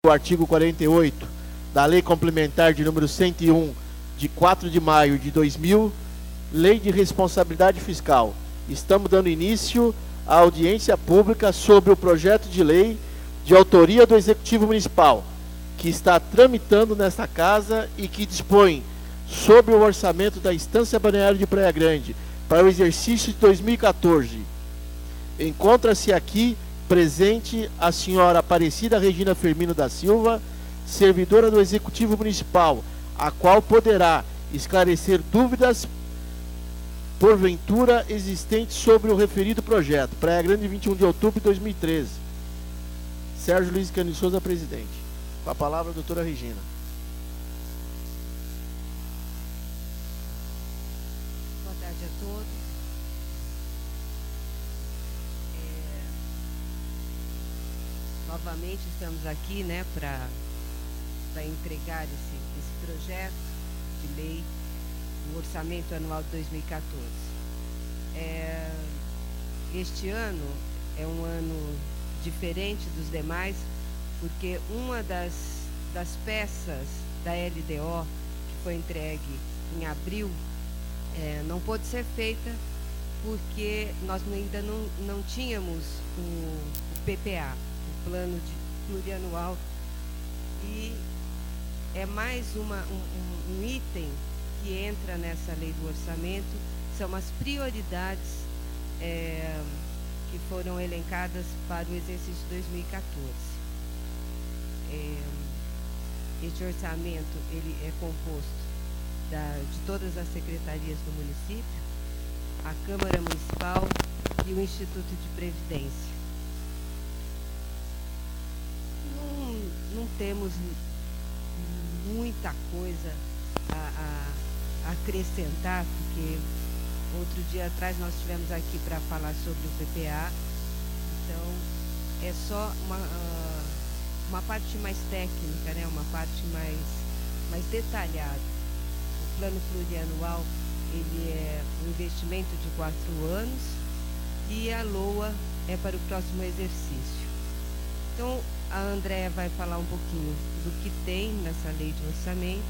o artigo 48 da Lei Complementar de número 101, de 4 de maio de 2000, Lei de Responsabilidade Fiscal. Estamos dando início à audiência pública sobre o projeto de lei de autoria do Executivo Municipal, que está tramitando nesta casa e que dispõe sobre o orçamento da Estância Balneário de Praia Grande para o exercício de 2014. Encontra-se aqui presente a senhora Aparecida Regina Firmino da Silva, servidora do Executivo Municipal, a qual poderá esclarecer dúvidas porventura existentes sobre o referido projeto. Praia Grande, 21 de outubro de 2013. Sérgio Luiz Cândido Souza, presidente. Com a palavra a doutora Regina. Boa tarde a todos. Novamente estamos aqui, né, para entregar esse projeto de lei do Orçamento Anual de 2014. Este ano é um ano diferente dos demais, porque uma das peças da LDO que foi entregue em abril não pôde ser feita porque nós ainda não tínhamos o PPA, o Plano Plurianual, e é mais um item que entra nessa lei do orçamento. São as prioridades que foram elencadas para o exercício de 2014. Este orçamento ele é composto de todas as secretarias do município, a Câmara Municipal e o Instituto de Previdência. Não temos muita coisa a acrescentar, porque outro dia atrás nós estivemos aqui para falar sobre o PPA, então é só uma parte mais técnica, né? Uma parte mais detalhada. O plano plurianual ele é um investimento de 4 anos e a LOA é para o próximo exercício. Então, a Andréa vai falar um pouquinho do que tem nessa lei de orçamento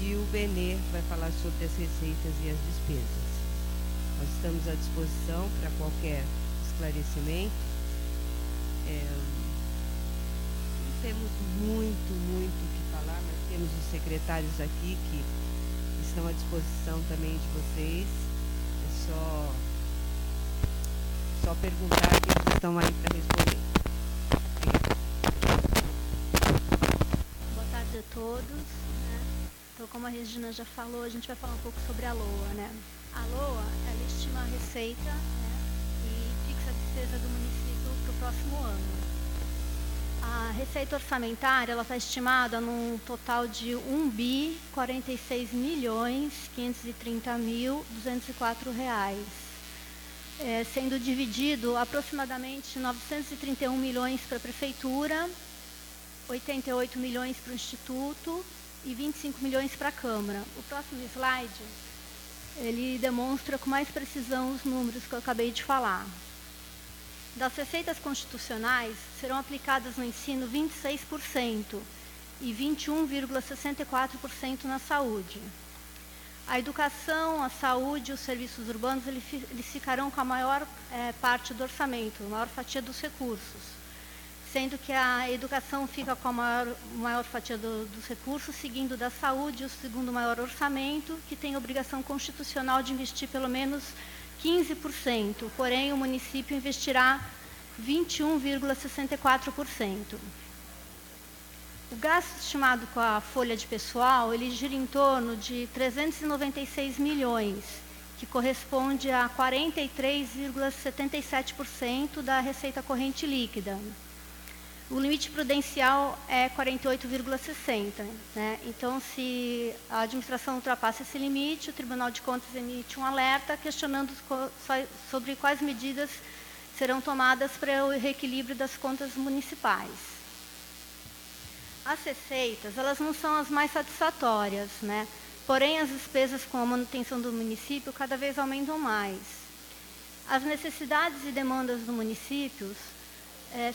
e o Benê vai falar sobre as receitas e as despesas. Nós estamos à disposição para qualquer esclarecimento. Não temos muito o que falar, mas temos os secretários aqui que estão à disposição também de vocês. É só perguntar que eles estão aí para responder. Boa tarde a todos, né? Então, como a Regina já falou, a gente vai falar um pouco sobre a LOA, né? A LOA, ela estima a receita, né, e fixa a despesa do município para o próximo ano. A receita orçamentária, ela está estimada num total de R$ 1.046.530.204, sendo dividido aproximadamente 931 milhões para a Prefeitura, 88 milhões para o Instituto e 25 milhões para a Câmara. O próximo slide, ele demonstra com mais precisão os números que eu acabei de falar. Das receitas constitucionais, serão aplicadas no ensino 26% e 21,64% na saúde. A educação, a saúde e os serviços urbanos, eles ficarão com a maior parte do orçamento, a maior fatia dos recursos, sendo que a educação fica com a maior fatia dos recursos, seguindo da saúde o segundo maior orçamento, que tem obrigação constitucional de investir pelo menos 15%, porém o município investirá 21,64%. O gasto estimado com a folha de pessoal, ele gira em torno de 396 milhões, que corresponde a 43,77% da receita corrente líquida. O limite prudencial é 48,60%, né? Então, se a administração ultrapassa esse limite, o Tribunal de Contas emite um alerta questionando sobre quais medidas serão tomadas para o reequilíbrio das contas municipais. As receitas, elas não são as mais satisfatórias, né? Porém, as despesas com a manutenção do município cada vez aumentam mais. As necessidades e demandas do município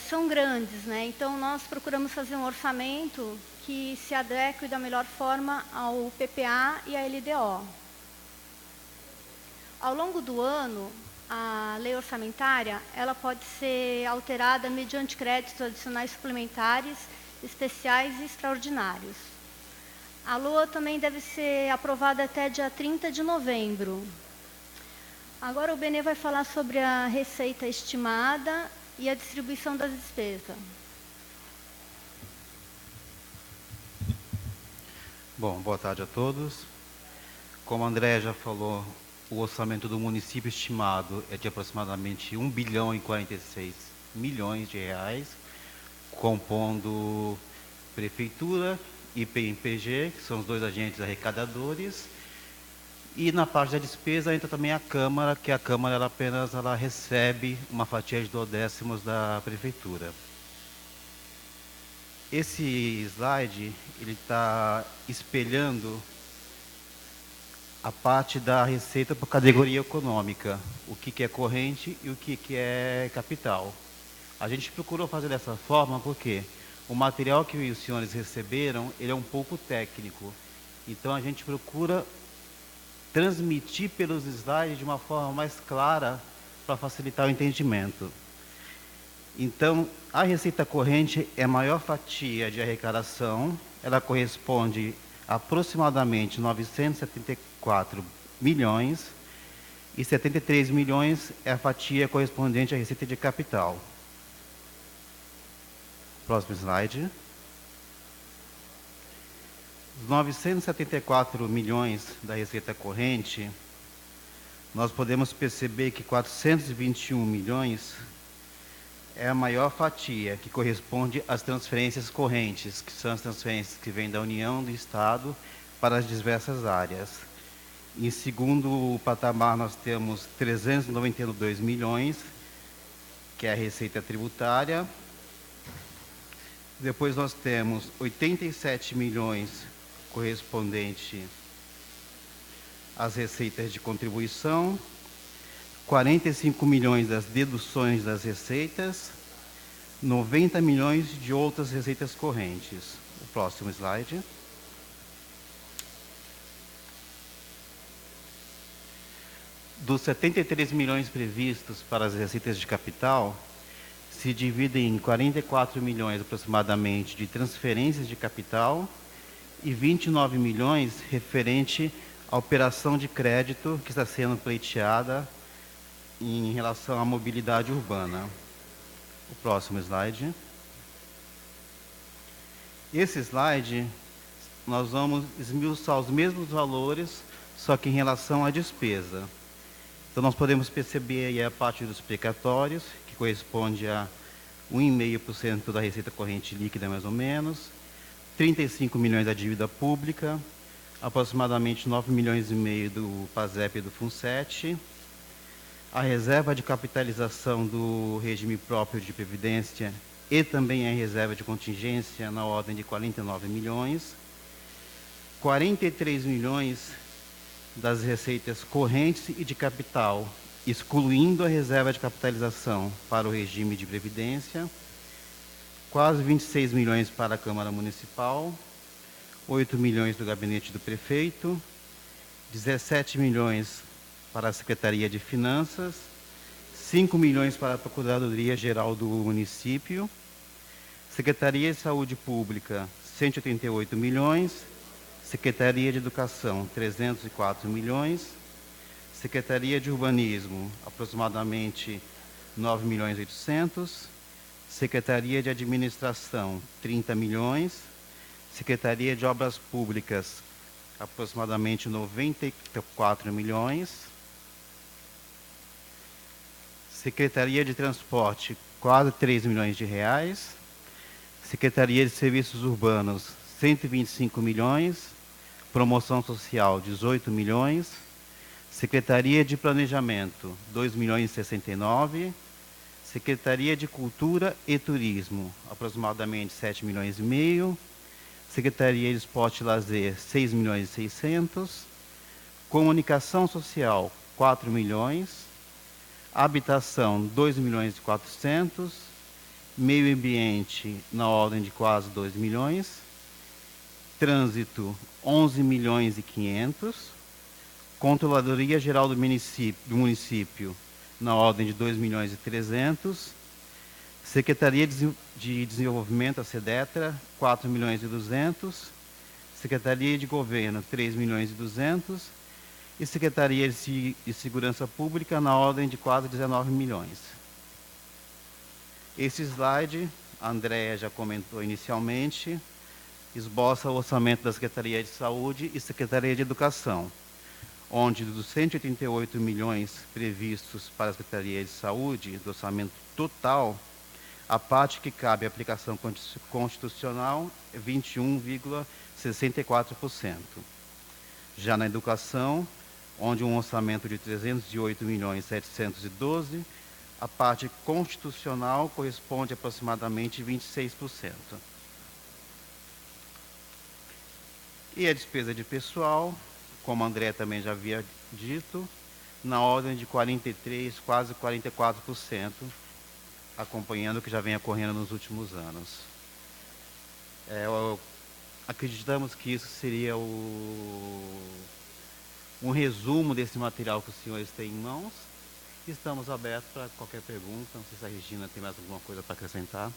são grandes, né? Então, nós procuramos fazer um orçamento que se adeque da melhor forma ao PPA e à LDO. Ao longo do ano, a lei orçamentária ela pode ser alterada mediante créditos adicionais suplementares, especiais e extraordinários. A LOA também deve ser aprovada até dia 30 de novembro. Agora o Benê vai falar sobre a receita estimada e a distribuição das despesas. Bom, boa tarde a todos. Como a André já falou, o orçamento do município estimado é de aproximadamente 1 bilhão e 46 milhões de reais, compondo prefeitura e PMPG, que são os dois agentes arrecadadores. E na parte da despesa entra também a Câmara, que a Câmara ela recebe uma fatia de 2/10 da prefeitura. Esse slide ele está espelhando a parte da receita por categoria econômica, o que é corrente e o que é capital. A gente procurou fazer dessa forma porque o material que os senhores receberam ele é um pouco técnico, então a gente procura transmitir pelos slides de uma forma mais clara para facilitar o entendimento. Então, a receita corrente é a maior fatia de arrecadação, ela corresponde a aproximadamente 974 milhões e 73 milhões é a fatia correspondente à receita de capital. Próximo slide. Os 974 milhões da receita corrente, nós podemos perceber que 421 milhões é a maior fatia, que corresponde às transferências correntes, que são as transferências que vêm da União, do Estado, para as diversas áreas. Em segundo patamar, nós temos 392 milhões, que é a receita tributária. Depois nós temos 87 milhões correspondente às receitas de contribuição, 45 milhões das deduções das receitas, 90 milhões de outras receitas correntes. O próximo slide. Dos 73 milhões previstos para as receitas de capital, se dividem em 44 milhões aproximadamente de transferências de capital e 29 milhões referente à operação de crédito que está sendo pleiteada em relação à mobilidade urbana. O próximo slide. Esse slide, nós vamos esmiuçar os mesmos valores, só que em relação à despesa. Então, nós podemos perceber aí a parte dos precatórios, que corresponde a 1,5% da receita corrente líquida, mais ou menos, 35 milhões da dívida pública, aproximadamente 9 milhões e meio do PASEP e do FUNSET, a reserva de capitalização do regime próprio de previdência e também a reserva de contingência na ordem de 49 milhões, 43 milhões das receitas correntes e de capital, excluindo a reserva de capitalização para o regime de previdência, quase 26 milhões para a Câmara Municipal, 8 milhões do gabinete do prefeito, 17 milhões para a Secretaria de Finanças, 5 milhões para a Procuradoria-Geral do município, Secretaria de Saúde Pública, 188 milhões, Secretaria de Educação, 304 milhões, Secretaria de Urbanismo, aproximadamente 9 milhões e 800, Secretaria de Administração, 30 milhões, Secretaria de Obras Públicas, aproximadamente 94 milhões, Secretaria de Transporte, quase 3 milhões de reais, Secretaria de Serviços Urbanos, 125 milhões, Promoção Social, 18 milhões, Secretaria de Planejamento, 2 milhões e 69, Secretaria de Cultura e Turismo, aproximadamente 7 milhões e meio, Secretaria de Esporte e Lazer, 6 milhões e 600, Comunicação Social, 4 milhões, Habitação, 2 milhões e 400, Meio Ambiente, na ordem de quase 2 milhões. Trânsito, 11 milhões e 500. Controladoria Geral do município, na ordem de 2 milhões e 300. Secretaria de Desenvolvimento, a SEDETRA, 4 milhões e 200. Secretaria de Governo, 3 milhões e 200. E Secretaria de Segurança Pública, na ordem de quase 19 milhões. Esse slide, a Andréa já comentou inicialmente, esboça o orçamento da Secretaria de Saúde e Secretaria de Educação, onde dos 188 milhões previstos para a Secretaria de Saúde, do orçamento total, a parte que cabe à aplicação constitucional é 21,64%. Já na educação, onde um orçamento de 308 milhões 712, a parte constitucional corresponde a aproximadamente 26%. E a despesa de pessoal, como a André também já havia dito, na ordem de 43%, quase 44%, acompanhando o que já vem ocorrendo nos últimos anos. Acreditamos que isso seria um resumo desse material que os senhores têm em mãos. Estamos abertos para qualquer pergunta. Não sei se a Regina tem mais alguma coisa para acrescentar.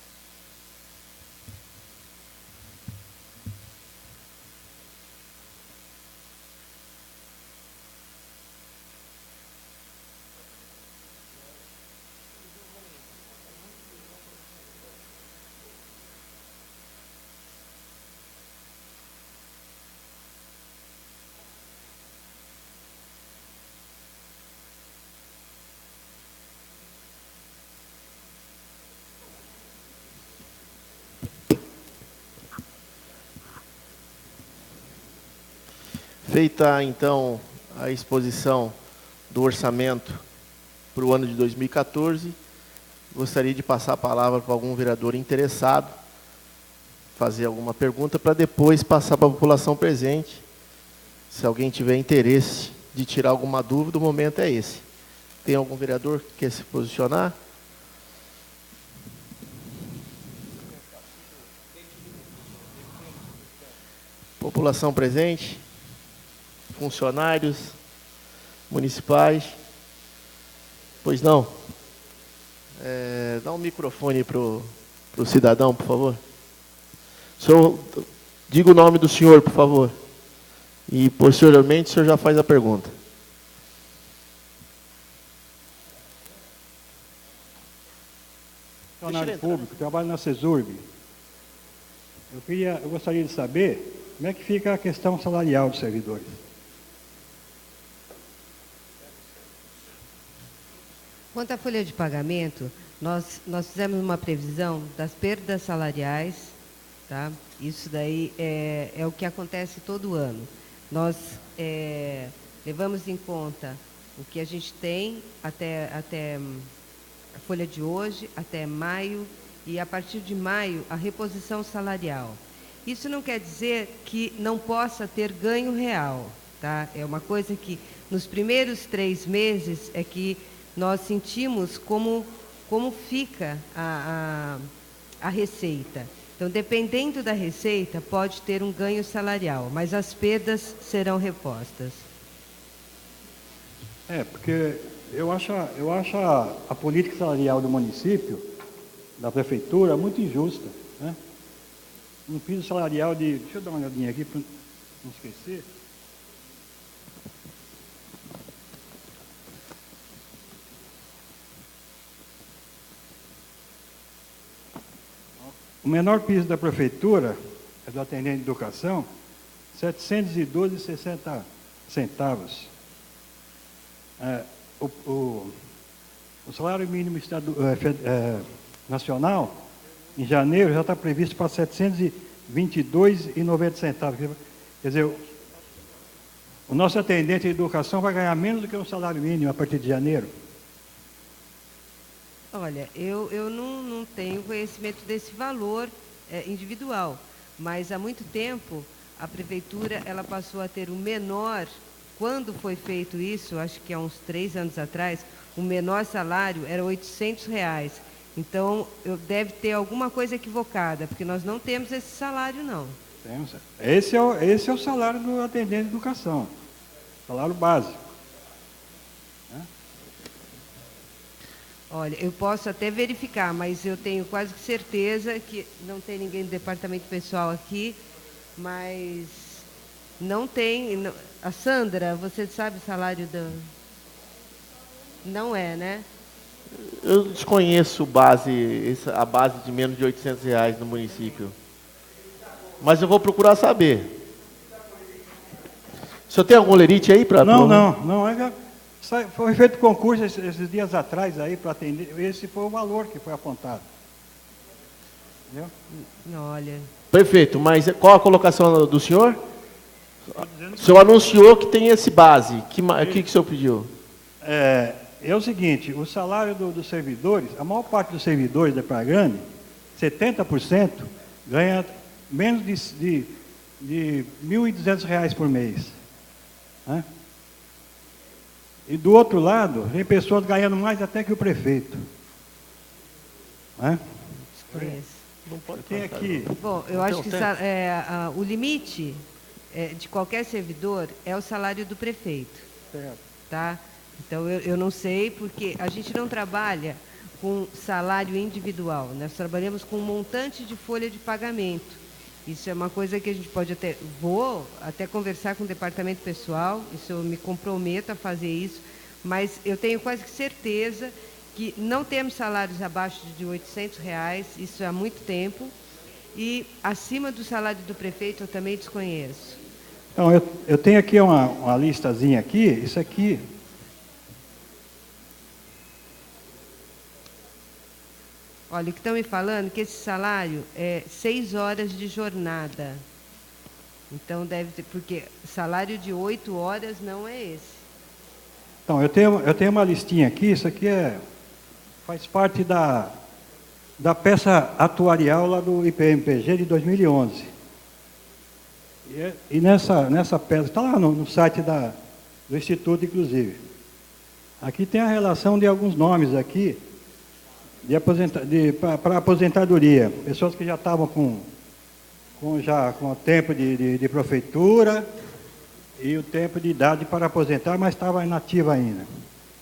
Feita, então, a exposição do orçamento para o ano de 2014, gostaria de passar a palavra para algum vereador interessado, fazer alguma pergunta, para depois passar para a população presente. Se alguém tiver interesse de tirar alguma dúvida, o momento é esse. Tem algum vereador que quer se posicionar? População presente? Funcionários municipais? Pois não? Dá um microfone para o cidadão, por favor. Diga o nome do senhor, por favor. E, posteriormente, o senhor já faz a pergunta. Funcionário público, trabalho na CESURB. Eu gostaria de saber como é que fica a questão salarial dos servidores. Quanto à folha de pagamento, nós fizemos uma previsão das perdas salariais, tá? Isso daí é o que acontece todo ano. Nós levamos em conta o que a gente tem até a folha de hoje, até maio, e a partir de maio, a reposição salarial. Isso não quer dizer que não possa ter ganho real, tá? É uma coisa que nos primeiros 3 meses é que nós sentimos como fica a receita. Então, dependendo da receita, pode ter um ganho salarial, mas as perdas serão repostas. Porque eu acho a política salarial do município, da prefeitura, muito injusta, né? Um piso salarial de... Deixa eu dar uma olhadinha aqui para não esquecer. O menor piso da prefeitura, é do atendente de educação, R$ 712,60. O salário mínimo nacional, em janeiro, já está previsto para R$ 722,90. Quer dizer, o nosso atendente de educação vai ganhar menos do que um salário mínimo a partir de janeiro. Olha, eu não tenho conhecimento desse valor individual, mas há muito tempo a prefeitura ela passou a ter o menor, quando foi feito isso, acho que há uns 3 anos atrás, o menor salário era R$ 800. Então, deve ter alguma coisa equivocada, porque nós não temos esse salário, não. Esse é o salário do atendente de educação, salário básico. Olha, eu posso até verificar, mas eu tenho quase certeza que não tem ninguém do departamento pessoal aqui, mas não tem. A Sandra, você sabe o salário da... Não é, né? Eu desconheço a base de menos de R$800 no município. Mas eu vou procurar saber. O senhor tem algum lerite aí para... Não. Foi feito concurso esses dias atrás aí para atender. Esse foi o valor que foi apontado. Entendeu? Olha. Perfeito, mas qual a colocação do senhor? O senhor anunciou que tem esse base. O que o senhor pediu? É o seguinte, o salário dos servidores, a maior parte dos servidores da Praia Grande, 70%, ganha menos de R$1.200 por mês. Né? E do outro lado, tem pessoas ganhando mais até que o prefeito. Né? Não pode tem aqui. Bom, eu acho que o limite de qualquer servidor é o salário do prefeito. Certo. Tá? Então, eu não sei, porque a gente não trabalha com salário individual. Nós trabalhamos com um montante de folha de pagamento. Isso é uma coisa que a gente pode vou até conversar com o departamento pessoal, isso eu me comprometo a fazer isso, mas eu tenho quase certeza que não temos salários abaixo de R$800, isso há muito tempo, e acima do salário do prefeito eu também desconheço. Então, eu tenho aqui uma listazinha aqui, isso aqui... Olha, o que estão me falando que esse salário é 6 horas de jornada. Então, deve ter, porque salário de 8 horas não é esse. Então, eu tenho uma listinha aqui, isso aqui faz parte da peça atuarial lá do IPMPG de 2011. E nessa peça, está lá no site do Instituto, inclusive. Aqui tem a relação de alguns nomes aqui, para aposentadoria, pessoas que já estavam com o tempo de prefeitura e o tempo de idade para aposentar, mas estava inativa ainda.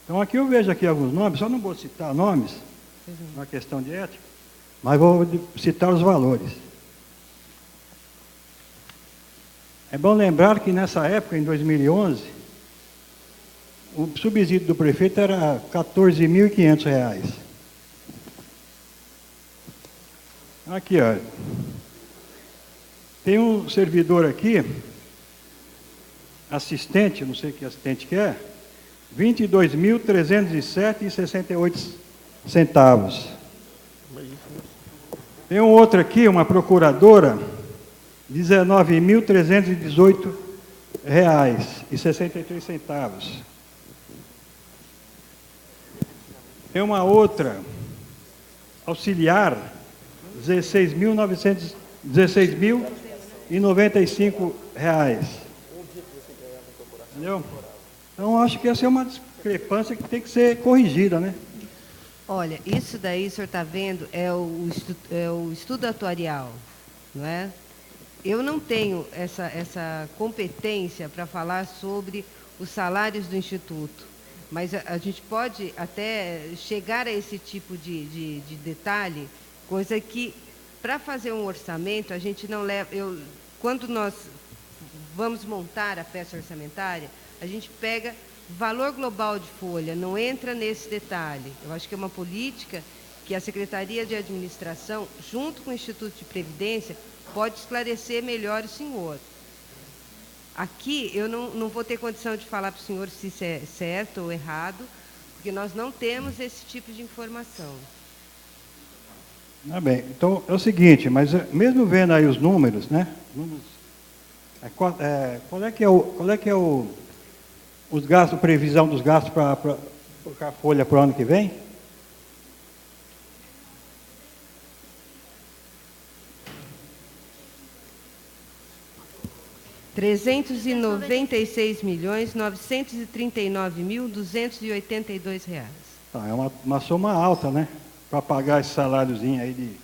Então aqui eu vejo aqui alguns nomes, só não vou citar nomes, uma questão de ética, mas vou citar os valores. É bom lembrar que nessa época, em 2011, o subsídio do prefeito era R$14.500. Aqui, ó. Tem um servidor aqui, assistente, não sei que assistente que é, R$22.307,68. Tem um outro aqui, uma procuradora, R$19.318,63. Tem uma outra, auxiliar, R$16.095. Entendeu? Então, acho que essa é uma discrepância que tem que ser corrigida, né? Olha, isso daí, o senhor está vendo, é o estudo atuarial, não é? Eu não tenho essa competência para falar sobre os salários do Instituto, mas a gente pode até chegar a esse tipo de detalhe, coisa que, para fazer um orçamento, a gente não leva... Quando nós vamos montar a peça orçamentária, a gente pega valor global de folha, não entra nesse detalhe. Eu acho que é uma política que a Secretaria de Administração, junto com o Instituto de Previdência, pode esclarecer melhor o senhor. Aqui, eu não vou ter condição de falar para o senhor se isso é certo ou errado, porque nós não temos esse tipo de informação. Bem, então é o seguinte, mas mesmo vendo aí os números, né? Qual é que é os gastos, previsão dos gastos para a folha para o ano que vem? R$396.939.282. Tá, é uma soma alta, né? para pagar esse saláriozinho aí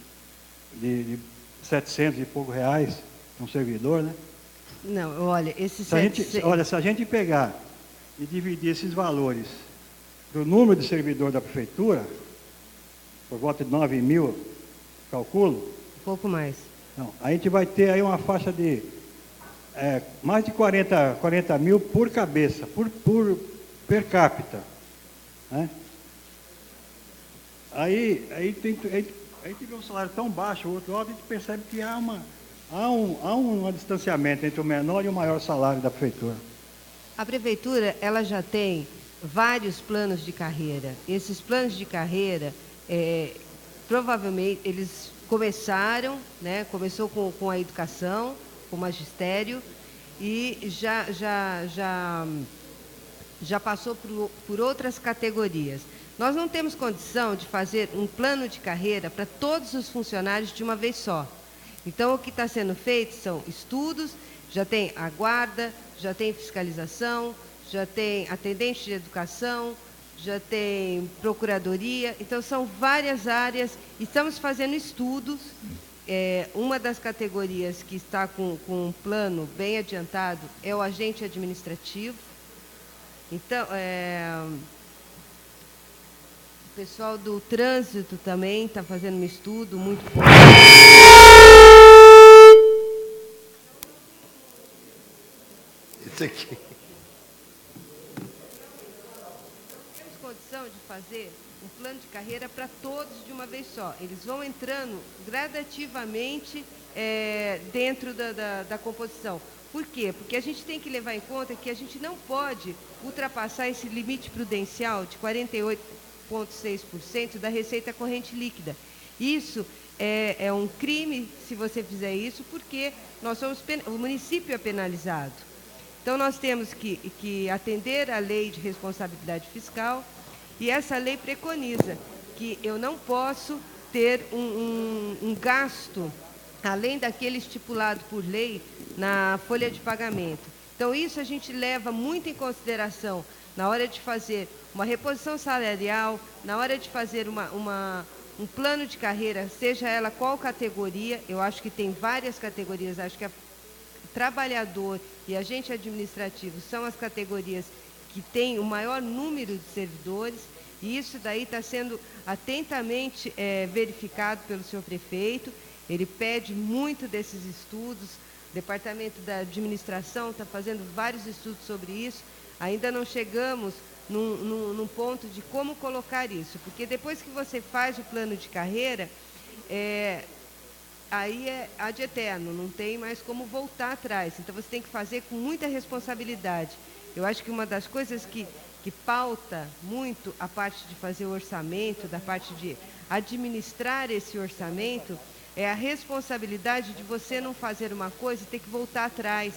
de 700 e pouco reais para um servidor, né? Não, olha, esses Se a gente pegar e dividir esses valores do número de servidor da prefeitura, por volta de 9 mil, calculo. Um pouco mais. Não, a gente vai ter aí uma faixa de mais de 40 mil por cabeça, per capita. Né? Aí a gente vê um salário tão baixo, o outro lado, a gente percebe que há um distanciamento entre o menor e o maior salário da prefeitura. A prefeitura, ela já tem vários planos de carreira. Esses planos de carreira, provavelmente, eles começaram, né? Começou com a educação, com o magistério, e já passou por outras categorias. Nós não temos condição de fazer um plano de carreira para todos os funcionários de uma vez só. Então, o que está sendo feito são estudos, já tem a guarda, já tem fiscalização, já tem atendente de educação, já tem procuradoria. Então, são várias áreas. Estamos fazendo estudos. Uma das categorias que está com um plano bem adiantado é o agente administrativo. Então, o pessoal do trânsito também está fazendo um estudo muito forte. Isso aqui. Temos condição de fazer um plano de carreira para todos de uma vez só. Eles vão entrando gradativamente dentro da composição. Por quê? Porque a gente tem que levar em conta que a gente não pode ultrapassar esse limite prudencial de 48,6% da receita corrente líquida. Isso é um crime se você fizer isso, porque o município é penalizado. Então, nós temos que atender à lei de responsabilidade fiscal, e essa lei preconiza que eu não posso ter um gasto além daquele estipulado por lei na folha de pagamento. Então, isso a gente leva muito em consideração na hora de fazer uma reposição salarial, na hora de fazer um plano de carreira, seja ela qual categoria. Eu acho que tem várias categorias, acho que trabalhador e agente administrativo são as categorias que têm o maior número de servidores, e isso daí está sendo atentamente verificado pelo senhor prefeito. Ele pede muito desses estudos, o Departamento da Administração está fazendo vários estudos sobre isso. Ainda não chegamos num ponto de como colocar isso, porque depois que você faz o plano de carreira, aí é ad eterno, não tem mais como voltar atrás. Então, você tem que fazer com muita responsabilidade. Eu acho que uma das coisas que pauta muito a parte de fazer o orçamento, da parte de administrar esse orçamento, é a responsabilidade de você não fazer uma coisa e ter que voltar atrás.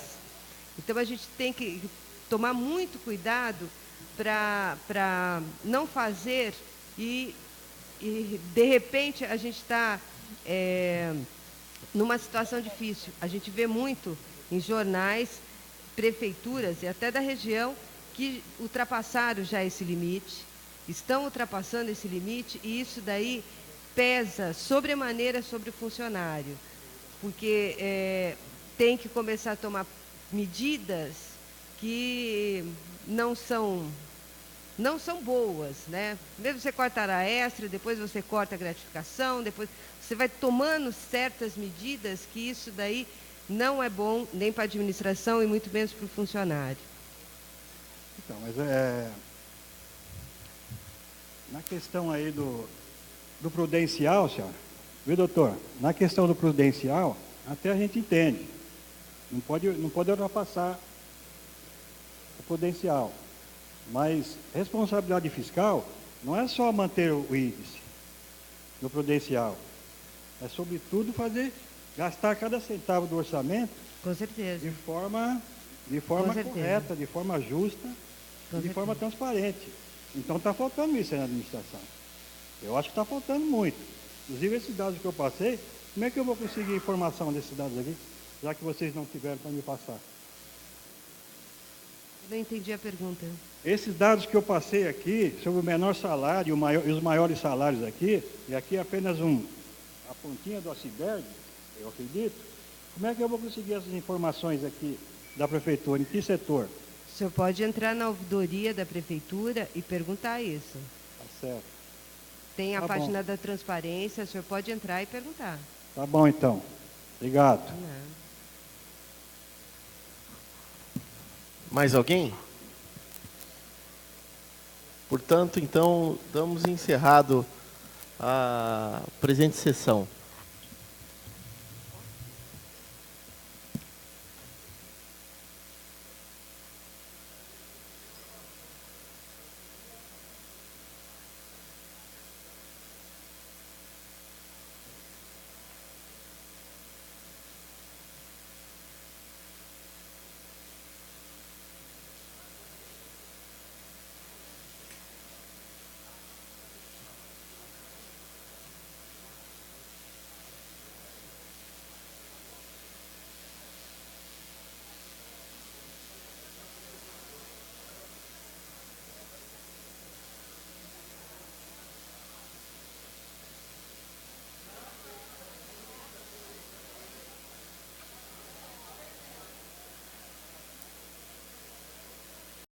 Então, a gente tem que tomar muito cuidado para não fazer e, de repente, a gente está numa situação difícil. A gente vê muito em jornais, prefeituras e até da região que ultrapassaram já esse limite, estão ultrapassando esse limite, e isso daí pesa sobremaneira sobre o funcionário, porque tem que começar a tomar medidas que não são boas, né? Primeiro você corta a hora extra, depois você corta a gratificação, depois você vai tomando certas medidas que isso daí não é bom nem para a administração e muito menos para o funcionário. Então, mas na questão aí do prudencial, senhora, viu, doutor? Na questão do prudencial, até a gente entende. Não pode ultrapassar o prudencial. Mas responsabilidade fiscal não é só manter o índice no prudencial. É, sobretudo, gastar cada centavo do orçamento Com certeza. de forma correta, de forma justa, de forma transparente. Então, está faltando isso aí na administração. Eu acho que está faltando muito. Inclusive, esses dados que eu passei, como é que eu vou conseguir informação desses dados aqui, já que vocês não tiveram para me passar? Não entendi a pergunta. Esses dados que eu passei aqui, sobre o menor salário e os maiores salários aqui, e aqui é apenas a pontinha do iceberg, eu acredito, como é que eu vou conseguir essas informações aqui da Prefeitura? Em que setor? O senhor pode entrar na ouvidoria da Prefeitura e perguntar isso. Tá certo. Tem a Tá página da transparência, o senhor pode entrar e perguntar. Tá bom, então. Obrigado. Não. Mais alguém? Portanto, então, damos encerrado a presente sessão.